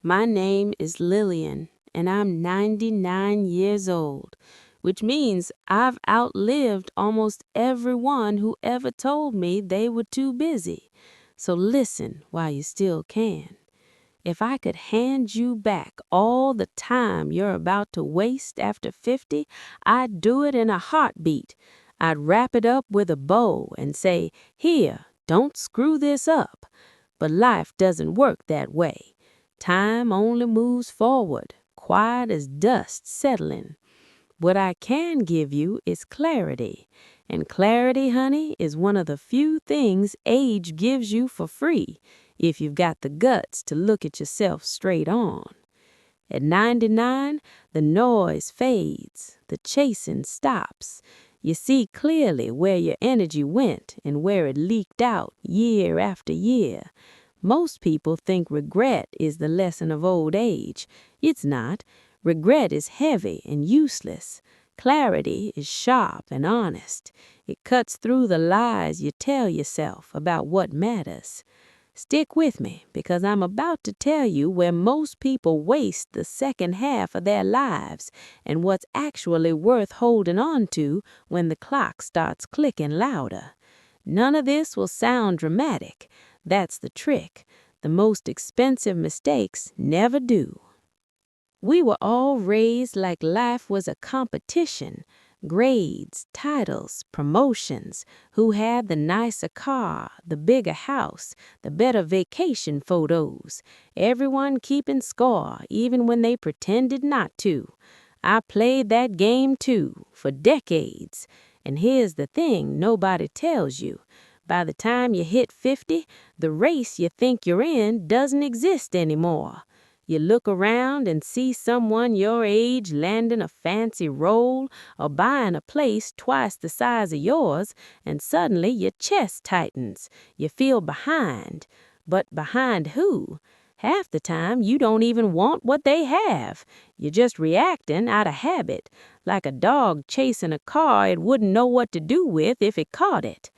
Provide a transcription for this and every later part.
My name is Lillian, and I'm 99 years old, which means I've outlived almost everyone who ever told me they were too busy. So listen while you still can. If I could hand you back all the time you're about to waste after 50, I'd do it in a heartbeat. I'd wrap it up with a bow and say, "Here, don't screw this up." But life doesn't work that way. Time only moves forward, quiet as dust settling. What I can give you is clarity. And clarity, honey, is one of the few things age gives you for free, if you've got the guts to look at yourself straight on. At 99, the noise fades, the chasing stops. You see clearly where your energy went and where it leaked out year after year. Most people think regret is the lesson of old age. It's not. Regret is heavy and useless. Clarity is sharp and honest. It cuts through the lies you tell yourself about what matters. Stick with me, because I'm about to tell you where most people waste the second half of their lives and what's actually worth holding on to when the clock starts clicking louder. None of this will sound dramatic. That's the trick. The most expensive mistakes never do. We were all raised like life was a competition. Grades, titles, promotions, who had the nicer car, the bigger house, the better vacation photos. Everyone keeping score, even when they pretended not to. I played that game too, for decades. And here's the thing nobody tells you. By the time you hit 50, the race you think you're in doesn't exist anymore. You look around and see someone your age landing a fancy role or buying a place twice the size of yours, and suddenly your chest tightens. You feel behind. But behind who? Half the time you don't even want what they have. You're just reacting out of habit, like a dog chasing a car it wouldn't know what to do with if it caught it.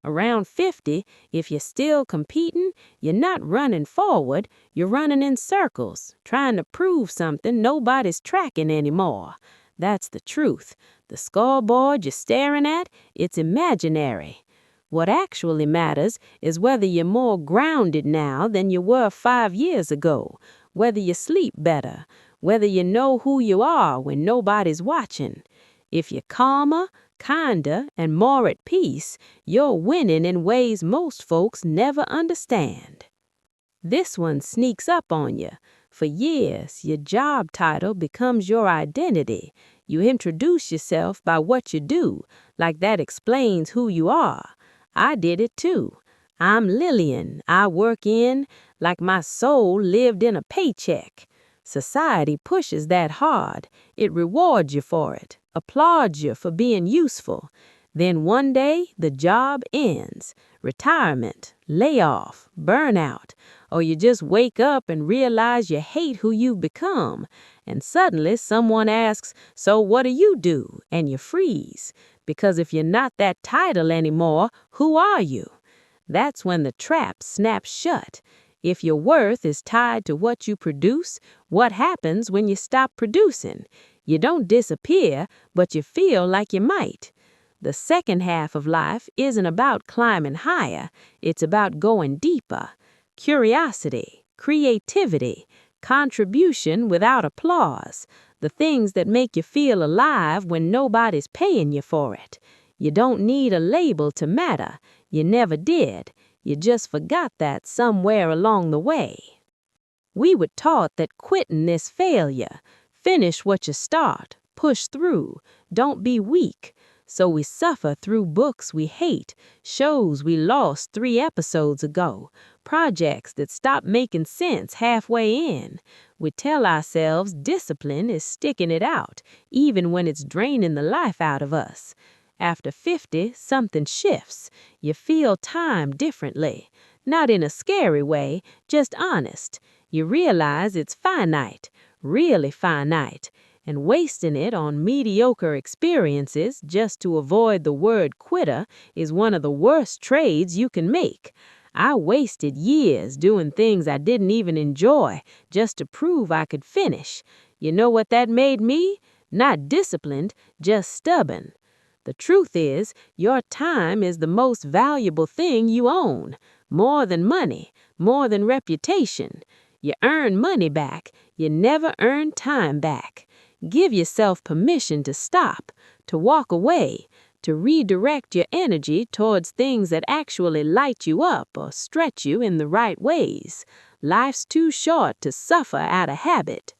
Around 50, if you're still competing, you're not running forward, you're running in circles, trying to prove something nobody's tracking anymore. That's the truth. The scoreboard you're staring at, it's imaginary. What actually matters is whether you're more grounded now than you were 5 years ago, whether you sleep better, whether you know who you are when nobody's watching. If you're calmer, kinder, and more at peace, you're winning in ways most folks never understand. This one sneaks up on you. For years, your job title becomes your identity. You introduce yourself by what you do, like that explains who you are. I did it too. I'm Lillian. I work in, like my soul lived in a paycheck. Society pushes that hard. It rewards you for it, applauds you for being useful. Then one day, the job ends. Retirement, layoff, burnout. Or you just wake up and realize you hate who you've become. And suddenly someone asks, "So what do you do?" And you freeze. Because if you're not that title anymore, who are you? That's when the trap snaps shut. If your worth is tied to what you produce, what happens when you stop producing? You don't disappear, but you feel like you might. The second half of life isn't about climbing higher. It's about going deeper. Curiosity, creativity, contribution without applause. The things that make you feel alive when nobody's paying you for it. You don't need a label to matter. You never did. You just forgot that somewhere along the way. We were taught that quitting is failure. Finish what you start. Push through. Don't be weak. So we suffer through books we hate, shows we lost 3 episodes ago, projects that stop making sense halfway in. We tell ourselves discipline is sticking it out, even when it's draining the life out of us. After 50, something shifts. You feel time differently. Not in a scary way, just honest. You realize it's finite, really finite. And wasting it on mediocre experiences just to avoid the word quitter is one of the worst trades you can make. I wasted years doing things I didn't even enjoy just to prove I could finish. You know what that made me? Not disciplined, just stubborn. The truth is, your time is the most valuable thing you own. More than money, more than reputation. You earn money back, you never earn time back. Give yourself permission to stop, to walk away, to redirect your energy towards things that actually light you up or stretch you in the right ways. Life's too short to suffer out of habit.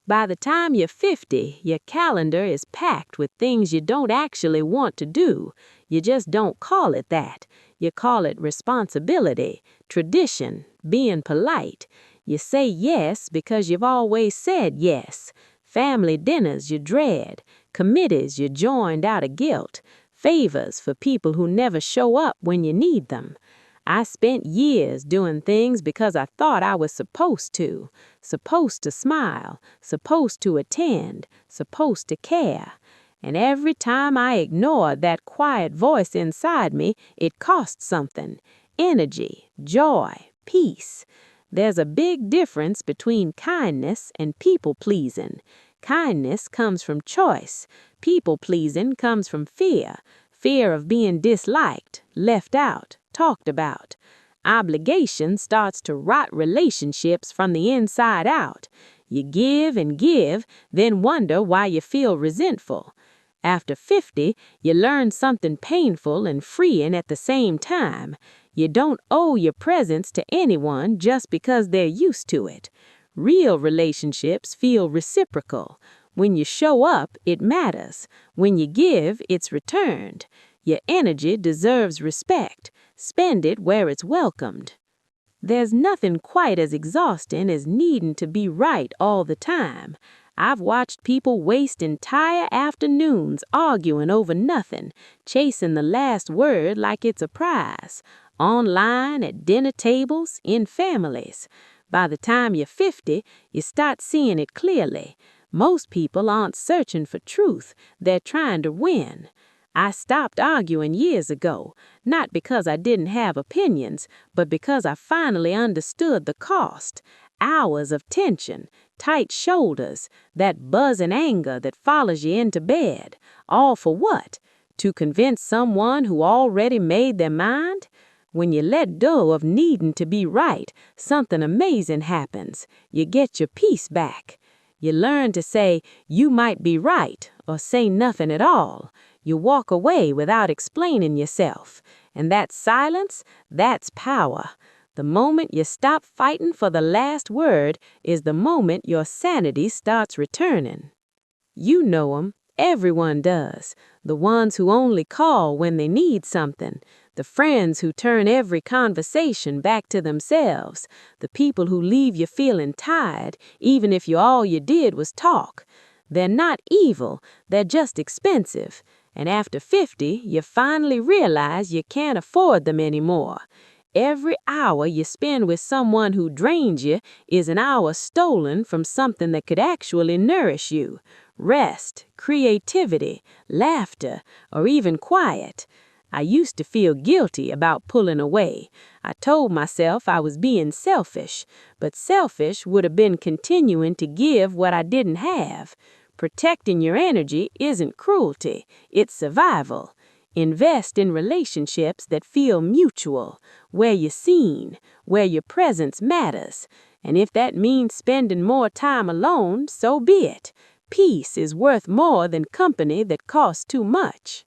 By the time you're 50, your calendar is packed with things you don't actually want to do. You just don't call it that. You call it responsibility, tradition, being polite. You say yes because you've always said yes. Family dinners you dread, committees you joined out of guilt, favors for people who never show up when you need them. I spent years doing things because I thought I was supposed to smile, supposed to attend, supposed to care. And every time I ignored that quiet voice inside me, it cost something: energy, joy, peace. There's a big difference between kindness and people-pleasing. Kindness comes from choice. People-pleasing comes from fear. Fear of being disliked, left out, talked about. Obligation starts to rot relationships from the inside out. You give and give, then wonder why you feel resentful. After 50, you learn something painful and freeing at the same time. You don't owe your presence to anyone just because they're used to it. Real relationships feel reciprocal. When you show up, it matters. When you give, it's returned. Your energy deserves respect. Spend it where it's welcomed. There's nothing quite as exhausting as needing to be right all the time. I've watched people waste entire afternoons arguing over nothing, chasing the last word like it's a prize. Online, at dinner tables, in families. By the time you're 50, you start seeing it clearly. Most people aren't searching for truth, they're trying to win. I stopped arguing years ago, not because I didn't have opinions, but because I finally understood the cost. Hours of tension, tight shoulders, that buzzing anger that follows you into bed. All for what? To convince someone who already made their mind? When you let go of needing to be right, something amazing happens. You get your peace back. You learn to say, you might be right, or say nothing at all. You walk away without explaining yourself. And that silence, that's power. The moment you stop fighting for the last word is the moment your sanity starts returning. You know 'em. Everyone does. The ones who only call when they need something. The friends who turn every conversation back to themselves. The people who leave you feeling tired, even if all you did was talk. They're not evil, they're just expensive. And after 50, you finally realize you can't afford them anymore. Every hour you spend with someone who drains you is an hour stolen from something that could actually nourish you. Rest, creativity, laughter, or even quiet. I used to feel guilty about pulling away. I told myself I was being selfish, but selfish would have been continuing to give what I didn't have. Protecting your energy isn't cruelty, it's survival. Invest in relationships that feel mutual, where you're seen, where your presence matters. And if that means spending more time alone, so be it. Peace is worth more than company that costs too much.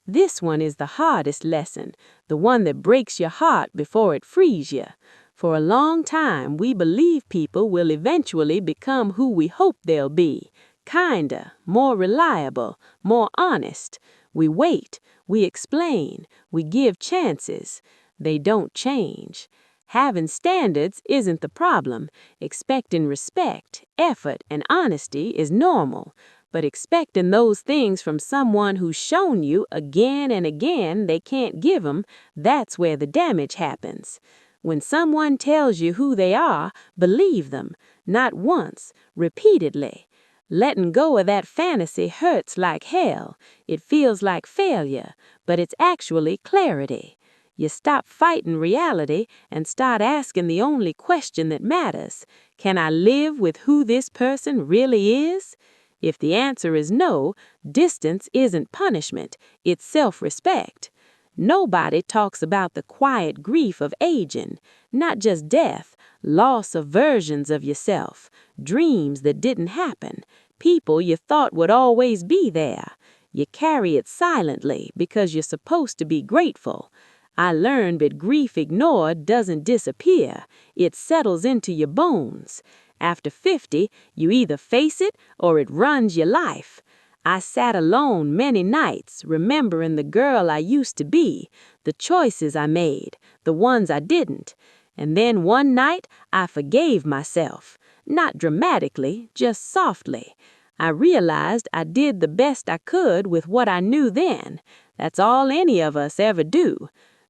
This one is the hardest lesson, the one that breaks your heart before it frees you. For a long time, we believe people will eventually become who we hope they'll be. Kinder, more reliable, more honest. We wait, we explain, we give chances. They don't change. Having standards isn't the problem. Expecting respect, effort, and honesty is normal. But expecting those things from someone who's shown you again and again they can't give them, that's where the damage happens. When someone tells you who they are, believe them. Not once, repeatedly. Letting go of that fantasy hurts like hell. It feels like failure, but it's actually clarity. You stop fighting reality and start asking the only question that matters. Can I live with who this person really is? If the answer is no, distance isn't punishment, it's self-respect. Nobody talks about the quiet grief of aging, not just death, loss of versions of yourself, dreams that didn't happen, people you thought would always be there. You carry it silently because you're supposed to be grateful. I learned that grief ignored doesn't disappear, it settles into your bones. After 50, you either face it or it runs your life. I sat alone many nights, remembering the girl I used to be, the choices I made, the ones I didn't. And then one night, I forgave myself. Not dramatically, just softly. I realized I did the best I could with what I knew then. That's all any of us ever do.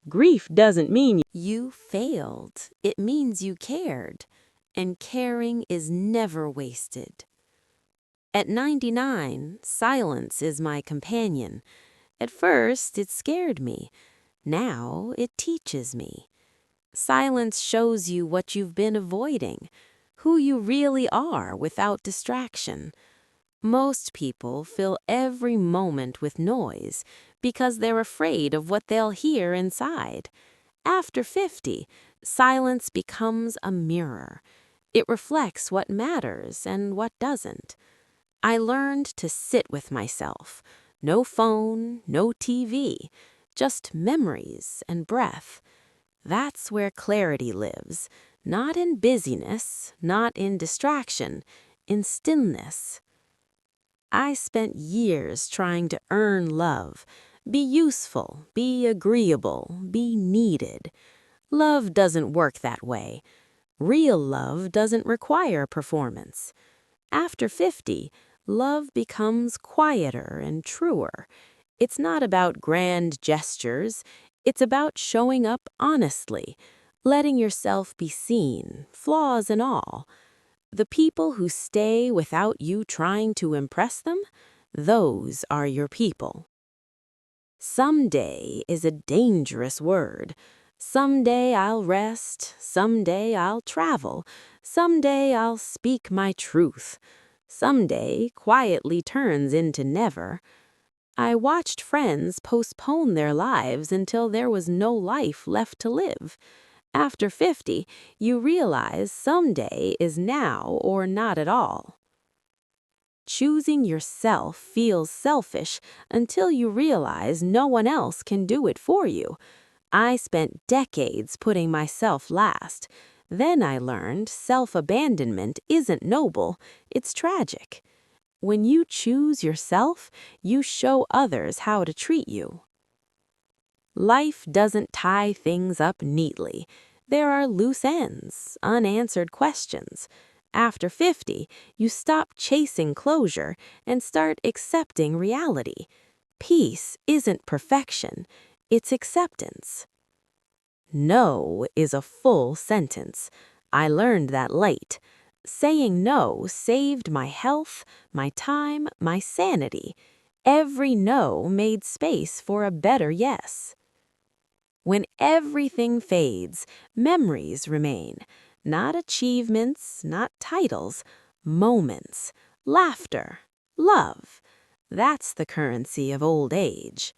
Grief doesn't mean you failed. It means you cared. And caring is never wasted. At 99, silence is my companion. At first, it scared me. Now, it teaches me. Silence shows you what you've been avoiding, who you really are without distraction. Most people fill every moment with noise because they're afraid of what they'll hear inside. After 50, silence becomes a mirror. It reflects what matters and what doesn't. I learned to sit with myself. No phone, no TV, just memories and breath. That's where clarity lives, not in busyness, not in distraction, in stillness. I spent years trying to earn love, be useful, be agreeable, be needed. Love doesn't work that way. Real love doesn't require performance. After 50, love becomes quieter and truer. It's not about grand gestures. It's about showing up honestly, letting yourself be seen, flaws and all. The people who stay without you trying to impress them, those are your people. Someday is a dangerous word. Someday I'll rest, someday I'll travel, someday I'll speak my truth. Someday quietly turns into never. I watched friends postpone their lives until there was no life left to live. After 50, you realize someday is now or not at all. Choosing yourself feels selfish until you realize no one else can do it for you. I spent decades putting myself last. Then I learned self-abandonment isn't noble, it's tragic. When you choose yourself, you show others how to treat you. Life doesn't tie things up neatly. There are loose ends, unanswered questions. After 50, you stop chasing closure and start accepting reality. Peace isn't perfection, it's acceptance. No is a full sentence. I learned that late. Saying no saved my health, my time, my sanity. Every no made space for a better yes. When everything fades, memories remain. Not achievements, not titles, moments, laughter, love. That's the currency of old age.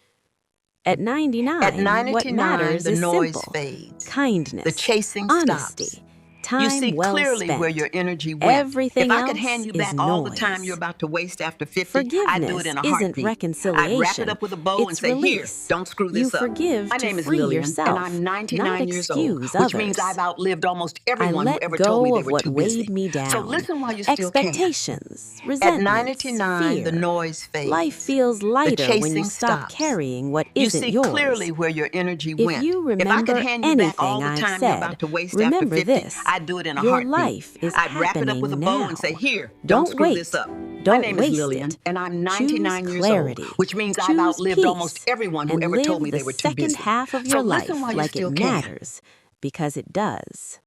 At 99, what matters the is noise simple. fades. Kindness, The chasing honesty, stops. time You see well clearly spent. where your energy went. Everything If I could else hand you is back all the time noise. you're about to waste after 50, I'd do it Forgiveness in a isn't heartbeat. I'd wrap reconciliation. it up with a bow and It's say, here, release. don't screw You this up. forgive My to name is free Lillian, yourself, and I'm 99 not years old, excuse which means others. I've outlived almost I everyone who let ever told me go they of were what too busy. weighed me down. So listen while you still can. Expectations, At resentments, 99, the fear. noise fades. Life feels The lighter when you chasing stop stops. carrying what You isn't see yours. clearly where your energy If went. you If I could remember hand you back all anything the I've time you're said, about to waste after remember 50, this. I'd do it in a Your heartbeat. life is I'd wrap it up with a happening bow now. and say, here, don't Don't screw this wait. up. My Don't name is waste Lillian, it. and I'm Choose 99 years clarity. old, which means I've Choose outlived almost peace. everyone who And ever told live me the they were too second busy. half of So your listen life while you like it still can. matters, because it does.